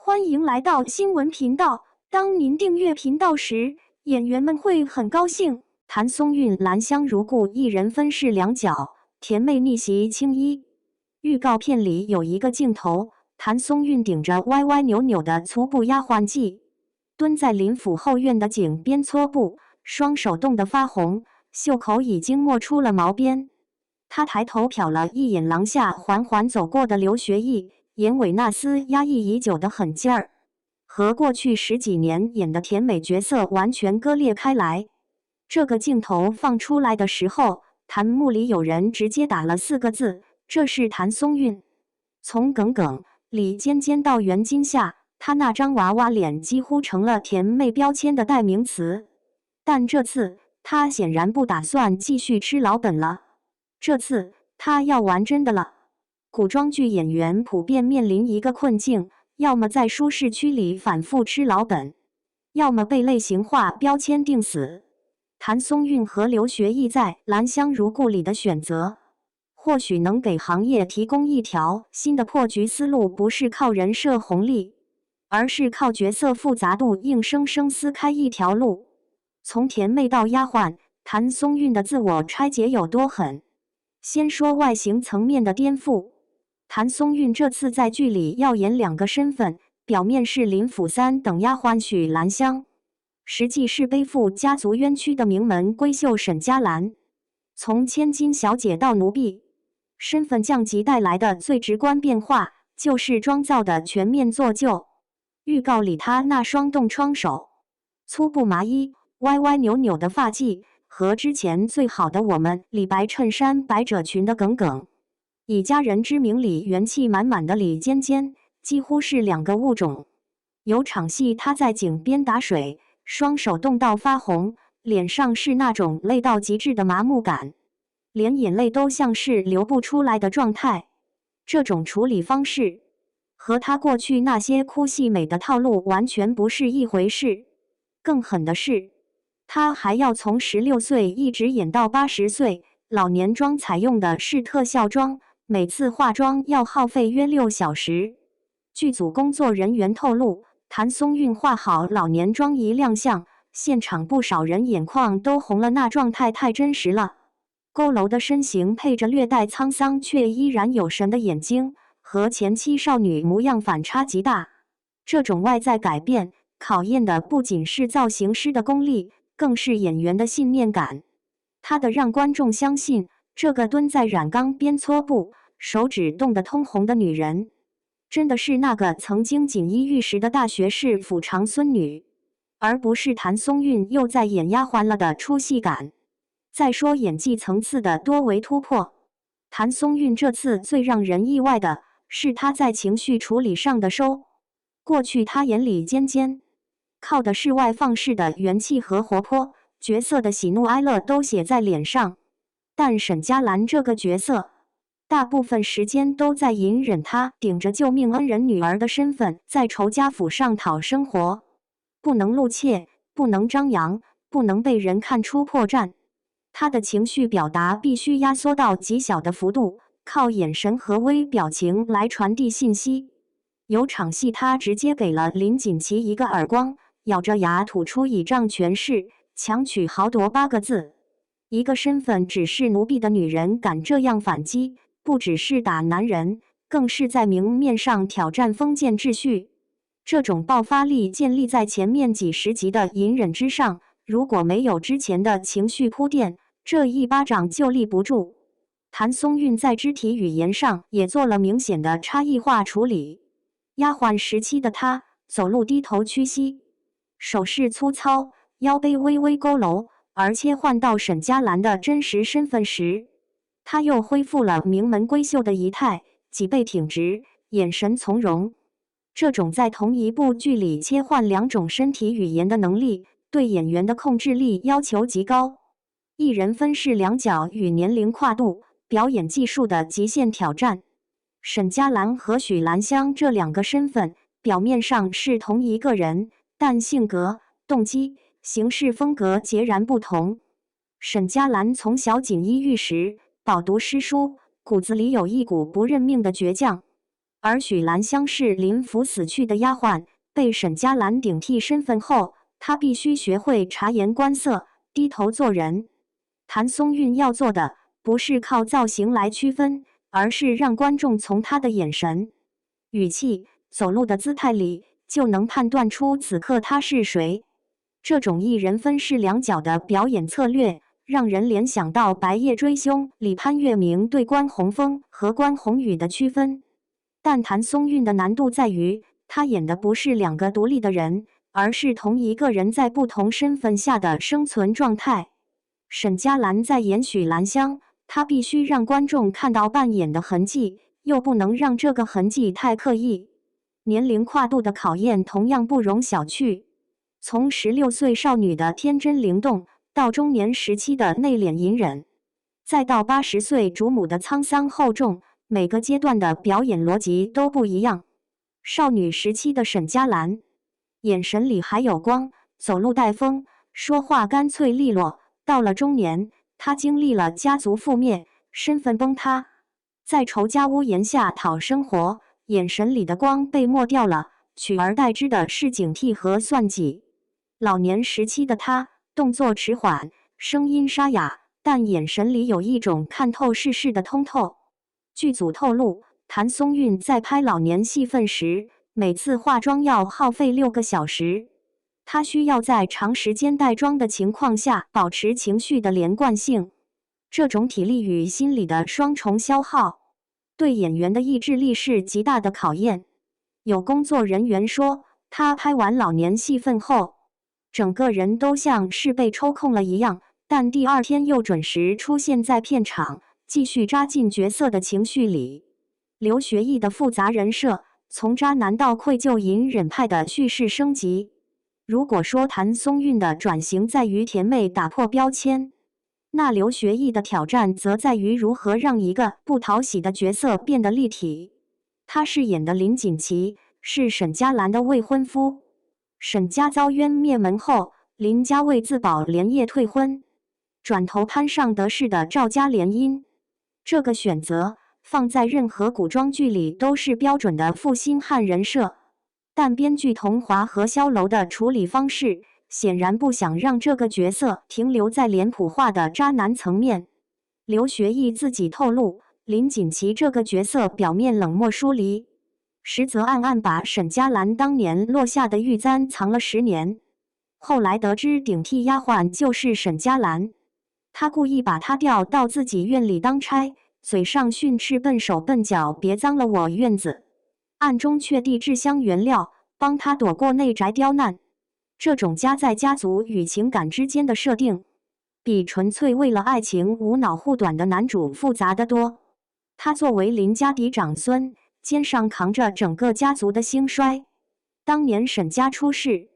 欢迎来到新闻频道。当您订阅频道时，演员们会很高兴。谭松韵、兰香如故，一人分饰两角，甜妹逆袭青衣。预告片里有一个镜头，谭松韵顶着歪歪扭扭的粗布丫鬟髻，蹲在林府后院的井边搓布，双手冻得发红，袖口已经没出了毛边。她抬头瞟了一眼廊下缓缓走过的刘学义，眼尾那丝压抑已久的狠劲儿，和过去10几年演的甜美角色完全割裂开来。这个镜头放出来的时候，弹幕里有人直接打了4个字：这是谭松韵。从耿耿、李尖尖到袁今夏，她那张娃娃脸几乎成了甜妹标签的代名词。但这次，她显然不打算继续吃老本了。这次，她要玩真的了。古装剧演员普遍面临一个困境，要么在舒适区里反复吃老本，要么被类型化标签定死。谭松韵和刘学义在《兰香如故》里的选择，或许能给行业提供一条新的破局思路，不是靠人设红利，而是靠角色复杂度硬生生撕开一条路。从甜妹到丫鬟，谭松韵的自我拆解有多狠？先说外形层面的颠覆。谭松韵这次在剧里要演2个身份，表面是林府3等丫鬟许兰香，实际是背负家族冤屈的名门闺秀沈佳兰。从千金小姐到奴婢，身份降级带来的最直观变化，就是妆造的全面做旧。预告里她那双冻疮手、粗布麻衣、歪歪扭扭的发髻，和之前最好的我们里白衬衫百褶裙的耿耿，以家人之名里元气满满的李尖尖，几乎是2个物种。有场戏她在井边打水，双手冻到发红，脸上是那种累到极致的麻木感，连眼泪都像是流不出来的状态。这种处理方式和她过去那些哭戏美的套路完全不是一回事。更狠的是，她还要从16岁一直演到80岁，老年妆采用的是特效妆，每次化妆要耗费约6小时。剧组工作人员透露，谭松韵化好老年妆一亮相，现场不少人眼眶都红了，那状态太真实了。佝偻的身形配着略带沧桑却依然有神的眼睛，和前期少女模样反差极大。这种外在改变，考验的不仅是造型师的功力，更是演员的信念感。他的让观众相信，这个蹲在染缸边搓布，手指冻得通红的女人，真的是那个曾经锦衣玉食的大学士府长孙女，而不是谭松韵又在演丫鬟了的出戏感。再说演技层次的多维突破，谭松韵这次最让人意外的是她在情绪处理上的收。过去她演李尖尖，靠的是外放式的元气和活泼，角色的喜怒哀乐都写在脸上。但沈佳兰这个角色，大部分时间都在隐忍，她顶着救命恩人女儿的身份，在仇家府上讨生活，不能露怯，不能张扬，不能被人看出破绽。她的情绪表达必须压缩到极小的幅度，靠眼神和微表情来传递信息。有场戏她直接给了林锦琪一个耳光，咬着牙吐出倚仗权势，强取豪夺8个字。一个身份只是奴婢的女人敢这样反击，不只是打男人，更是在明面上挑战封建秩序。这种爆发力建立在前面几10集的隐忍之上，如果没有之前的情绪铺垫，这一巴掌就立不住。谭松韵在肢体语言上也做了明显的差异化处理。丫鬟时期的她走路低头屈膝，手势粗糙，腰背微微佝偻，而切换到沈佳兰的真实身份时，她又恢复了名门闺秀的仪态，脊背挺直，眼神从容。这种在同一部剧里切换2种身体语言的能力，对演员的控制力要求极高。一人分饰两角与年龄跨度、表演技术的极限挑战。沈佳兰和许兰香这2个身份，表面上是同一个人，但性格、动机、行事风格截然不同。沈佳兰从小锦衣玉食，饱读诗书，骨子里有一股不认命的倔强。而许兰香是林府死去的丫鬟，被沈佳兰顶替身份后，她必须学会察言观色，低头做人。谭松韵要做的不是靠造型来区分，而是让观众从她的眼神、语气、走路的姿态里就能判断出此刻她是谁。这种一人分饰两角的表演策略，让人联想到《白夜追凶》里潘粤明对关宏峰和关宏宇的区分。但谭松韵的难度在于，她演的不是两个独立的人，而是同一个人在不同身份下的生存状态。沈佳兰在演许兰香，她必须让观众看到扮演的痕迹，又不能让这个痕迹太刻意。年龄跨度的考验同样不容小觑。从16岁少女的天真灵动，到中年时期的内敛隐忍，再到80岁主母的沧桑厚重，每个阶段的表演逻辑都不一样。少女时期的沈佳兰，眼神里还有光，走路带风，说话干脆利落。到了中年，她经历了家族覆灭，身份崩塌，在仇家屋檐下讨生活，眼神里的光被抹掉了，取而代之的是警惕和算计。老年时期的她，动作迟缓，声音沙哑，但眼神里有一种看透世事的通透。剧组透露，谭松韵在拍老年戏份时，每次化妆要耗费6个小时。她需要在长时间带妆的情况下保持情绪的连贯性，这种体力与心理的双重消耗，对演员的意志力是极大的考验。有工作人员说，她拍完老年戏份后，整个人都像是被抽空了一样，但第二天又准时出现在片场，继续扎进角色的情绪里。刘学义的复杂人设，从渣男到愧疚隐忍派的叙事升级。如果说谭松韵的转型在于甜妹打破标签，那刘学义的挑战则在于如何让一个不讨喜的角色变得立体。他饰演的林锦旗是沈佳兰的未婚夫。沈家遭冤灭门后，林家为自保连夜退婚，转头攀上得势的赵家联姻。这个选择放在任何古装剧里都是标准的负心汉人设，但编剧童华和萧楼的处理方式显然不想让这个角色停留在脸谱化的渣男层面。刘学义自己透露，林锦旗这个角色表面冷漠疏离，实则暗暗把沈佳兰当年落下的玉簪藏了10年。后来得知顶替丫鬟就是沈佳兰，他故意把她调到自己院里当差，嘴上训斥笨手笨脚，别脏了我院子，暗中却递制香原料，帮他躲过内宅刁难。这种夹在家族与情感之间的设定，比纯粹为了爱情无脑护短的男主复杂得多。他作为林家嫡长孙，肩上扛着整个家族的兴衰。当年沈家出事，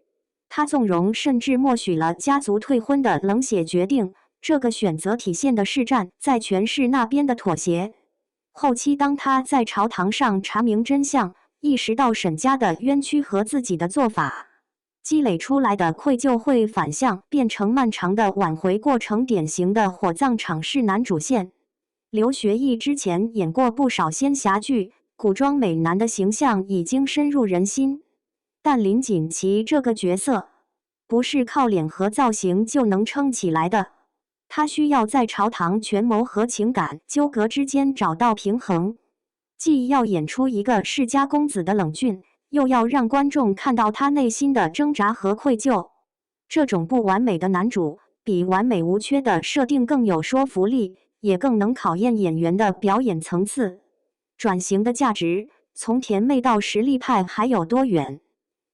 他纵容甚至默许了家族退婚的冷血决定，这个选择体现的是站在权势那边的妥协。后期当他在朝堂上查明真相，意识到沈家的冤屈和自己的做法积累出来的愧疚会反向变成漫长的挽回过程，典型的火葬场式男主线。刘学义之前演过不少仙侠剧，古装美男的形象已经深入人心，但林锦旗这个角色不是靠脸和造型就能撑起来的，他需要在朝堂权谋和情感纠葛之间找到平衡，既要演出一个世家公子的冷峻，又要让观众看到他内心的挣扎和愧疚。这种不完美的男主，比完美无缺的设定更有说服力，也更能考验演员的表演层次。转型的价值，从甜妹到实力派还有多远？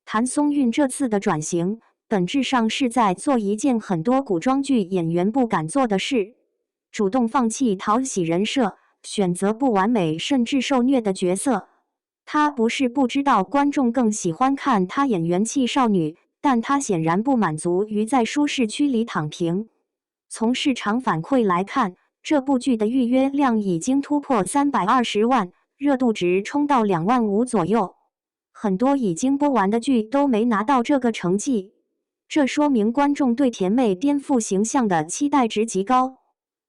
谭松韵这次的转型，本质上是在做一件很多古装剧演员不敢做的事，主动放弃讨喜人设，选择不完美甚至受虐的角色。他不是不知道观众更喜欢看他演元气少女，但他显然不满足于在舒适区里躺平。从市场反馈来看，这部剧的预约量已经突破320万，热度值冲到2万5左右。很多已经播完的剧都没拿到这个成绩，这说明观众对甜妹颠覆形象的期待值极高，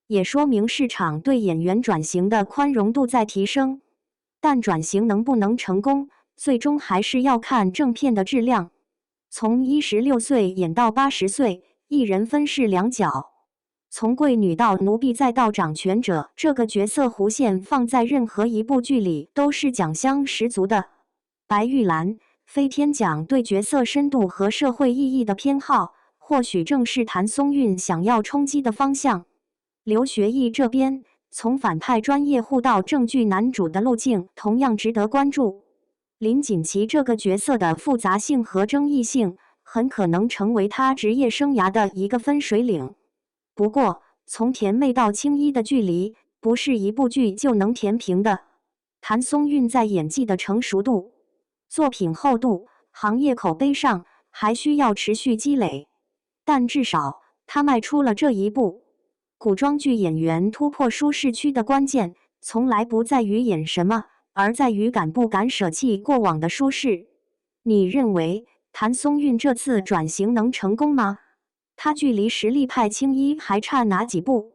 也说明市场对演员转型的宽容度在提升。但转型能不能成功，最终还是要看正片的质量。从16岁演到80岁，一人分饰两角。从贵女到奴婢再到掌权者，这个角色弧线放在任何一部剧里都是奖香十足的。白玉兰、飞天奖对角色深度和社会意义的偏好，或许正是谭松韵想要冲击的方向。刘学义这边，从反派专业户到正剧男主的路径同样值得关注。林锦琪这个角色的复杂性和争议性，很可能成为他职业生涯的一个分水岭。不过，从甜妹到青衣的距离，不是一部剧就能填平的。谭松韵在演技的成熟度、作品厚度、行业口碑上，还需要持续积累。但至少，他迈出了这一步。古装剧演员突破舒适区的关键，从来不在于演什么，而在于敢不敢舍弃过往的舒适。你认为谭松韵这次转型能成功吗？他距离实力派青衣还差哪几步？